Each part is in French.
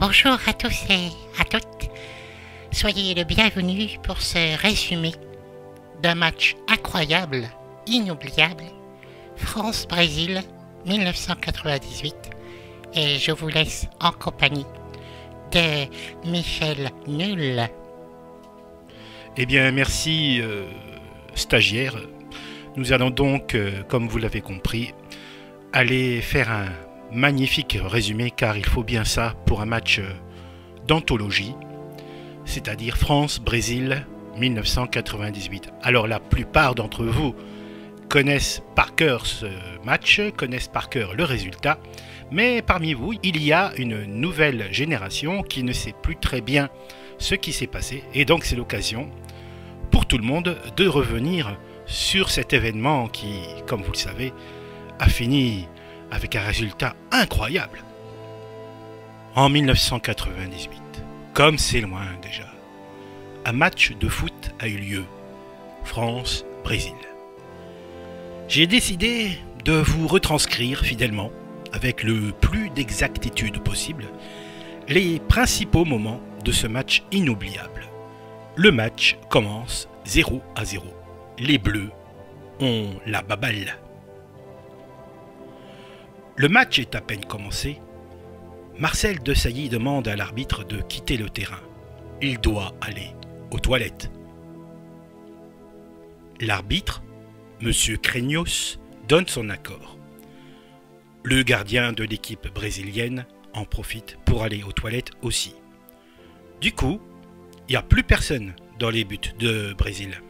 Bonjour à tous et à toutes. Soyez le bienvenu pour ce résumé d'un match incroyable, inoubliable, France-Brésil 1998. Et je vous laisse en compagnie de Michel Nul. Eh bien, merci, stagiaire. Nous allons donc, comme vous l'avez compris, aller faire un magnifique résumé, car il faut bien ça pour un match d'anthologie, c'est-à-dire France-Brésil 1998. Alors la plupart d'entre vous connaissent par cœur ce match, connaissent par cœur le résultat, mais parmi vous, il y a une nouvelle génération qui ne sait plus très bien ce qui s'est passé, et donc c'est l'occasion pour tout le monde de revenir sur cet événement qui, comme vous le savez, a fini avec un résultat incroyable. En 1998, comme c'est loin déjà, un match de foot a eu lieu, France-Brésil. J'ai décidé de vous retranscrire fidèlement, avec le plus d'exactitude possible, les principaux moments de ce match inoubliable. Le match commence 0-0. Les Bleus ont la baballe. Le match est à peine commencé. Marcel Desailly demande à l'arbitre de quitter le terrain. Il doit aller aux toilettes. L'arbitre, M. Craignos, donne son accord. Le gardien de l'équipe brésilienne en profite pour aller aux toilettes aussi. Du coup, il n'y a plus personne dans les buts de Brésil.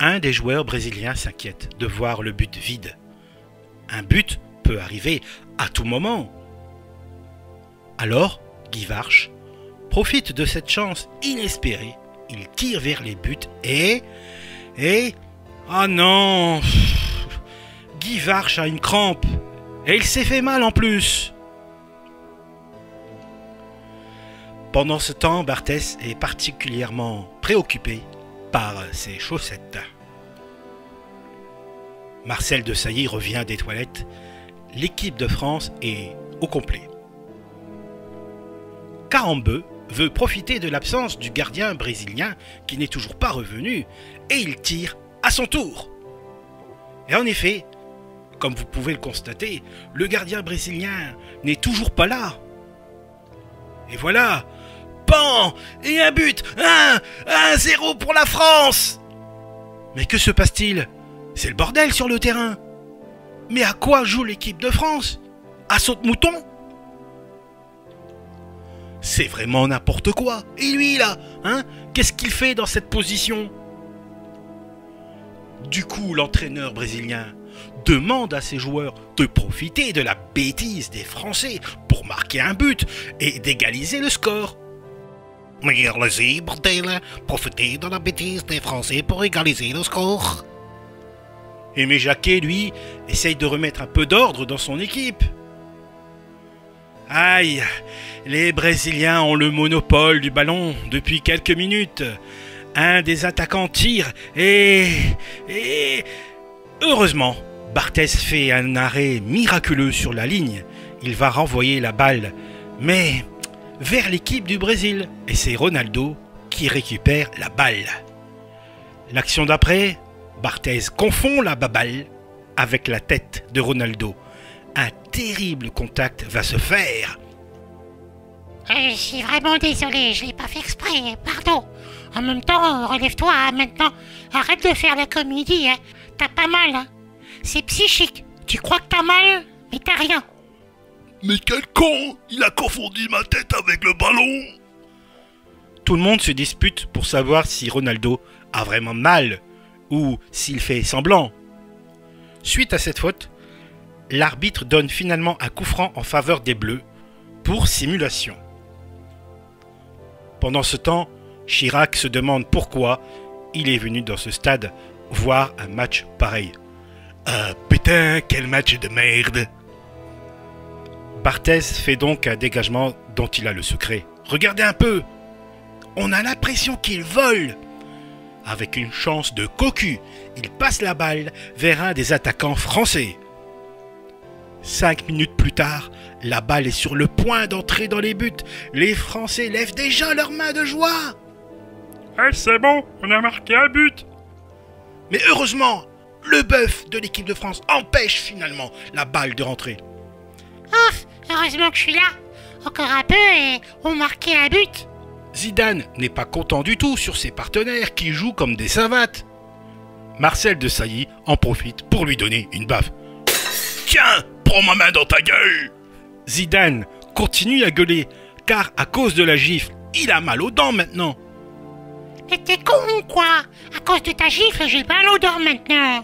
Un des joueurs brésiliens s'inquiète de voir le but vide. Un but peut arriver à tout moment. Alors, Guy Varche profite de cette chance inespérée. Il tire vers les buts et... Ah non! Guy Varche a une crampe et il s'est fait mal en plus. Pendant ce temps, Barthès est particulièrement préoccupé par ses chaussettes. Marcel Desailly revient des toilettes. L'équipe de France est au complet. Carambeu veut profiter de l'absence du gardien brésilien qui n'est toujours pas revenu et il tire à son tour. Et en effet, comme vous pouvez le constater, le gardien brésilien n'est toujours pas là. Et voilà, pan et un but, 1-0 pour la France. Mais que se passe-t-il ? C'est le bordel sur le terrain. Mais à quoi joue l'équipe de France ? À saute-mouton ? C'est vraiment n'importe quoi. Et lui là, qu'est-ce qu'il fait dans cette position ? Du coup, l'entraîneur brésilien demande à ses joueurs de profiter de la bêtise des Français pour marquer un but et d'égaliser le score. Mais allez-y, bordel, profitez de la bêtise des Français pour égaliser le score. Aimé Jacquet, lui, essaye de remettre un peu d'ordre dans son équipe. Aïe, les Brésiliens ont le monopole du ballon depuis quelques minutes. Un des attaquants tire et... Heureusement, Barthès fait un arrêt miraculeux sur la ligne. Il va renvoyer la balle, mais vers l'équipe du Brésil. Et c'est Ronaldo qui récupère la balle. L'action d'après, Barthès confond la baballe avec la tête de Ronaldo. Un terrible contact va se faire. Je suis vraiment désolé, je l'ai pas fait exprès, pardon. En même temps, relève-toi maintenant. Arrête de faire la comédie, T'as pas mal, C'est psychique. Tu crois que t'as mal, mais t'as rien. Mais quel con! Il a confondu ma tête avec le ballon! Tout le monde se dispute pour savoir si Ronaldo a vraiment mal ou s'il fait semblant. Suite à cette faute, l'arbitre donne finalement un coup franc en faveur des Bleus pour simulation. Pendant ce temps, Chirac se demande pourquoi il est venu dans ce stade voir un match pareil. Ah putain, quel match de merde! Barthès fait donc un dégagement dont il a le secret. Regardez un peu! On a l'impression qu'il vole! Avec une chance de cocu, il passe la balle vers un des attaquants français. 5 minutes plus tard, la balle est sur le point d'entrer dans les buts. Les Français lèvent déjà leurs mains de joie. Eh, c'est bon, on a marqué un but. Mais heureusement, le bœuf de l'équipe de France empêche finalement la balle de rentrer. Ouf, heureusement que je suis là. Encore un peu et on marquait un but. Zidane n'est pas content du tout sur ses partenaires qui jouent comme des savates. Marcel Desailly en profite pour lui donner une baffe. Tiens, prends ma main dans ta gueule. Zidane continue à gueuler, car à cause de la gifle, il a mal aux dents maintenant. Mais t'es con ou quoi? À cause de ta gifle, j'ai mal aux dents maintenant.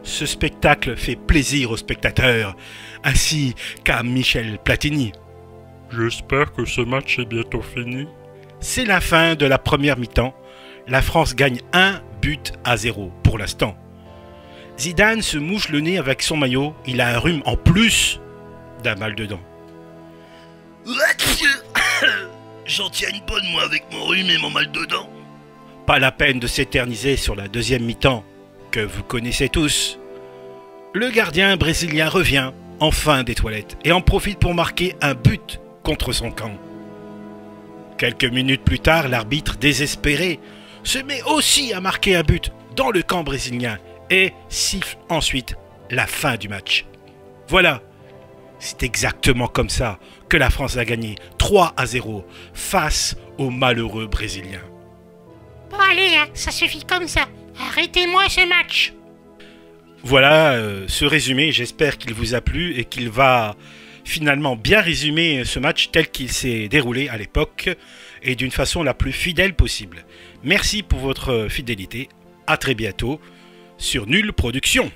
Ce spectacle fait plaisir aux spectateurs, ainsi qu'à Michel Platini. J'espère que ce match est bientôt fini. C'est la fin de la première mi-temps. La France gagne 1-0 pour l'instant. Zidane se mouche le nez avec son maillot. Il a un rhume en plus d'un mal de dents. J'en tiens une bonne, moi, avec mon rhume et mon mal de dents. Pas la peine de s'éterniser sur la deuxième mi-temps, que vous connaissez tous. Le gardien brésilien revient, enfin des toilettes, et en profite pour marquer un but contre son camp. Quelques minutes plus tard, l'arbitre, désespéré, se met aussi à marquer un but dans le camp brésilien et siffle ensuite la fin du match. Voilà, c'est exactement comme ça que la France a gagné 3-0 face aux malheureux Brésiliens. Bon allez, hein, ça suffit comme ça. Arrêtez-moi ce match. Voilà ce résumé, j'espère qu'il vous a plu et qu'il va finalement bien résumer ce match tel qu'il s'est déroulé à l'époque et d'une façon la plus fidèle possible. Merci pour votre fidélité, à très bientôt sur Nulle Production.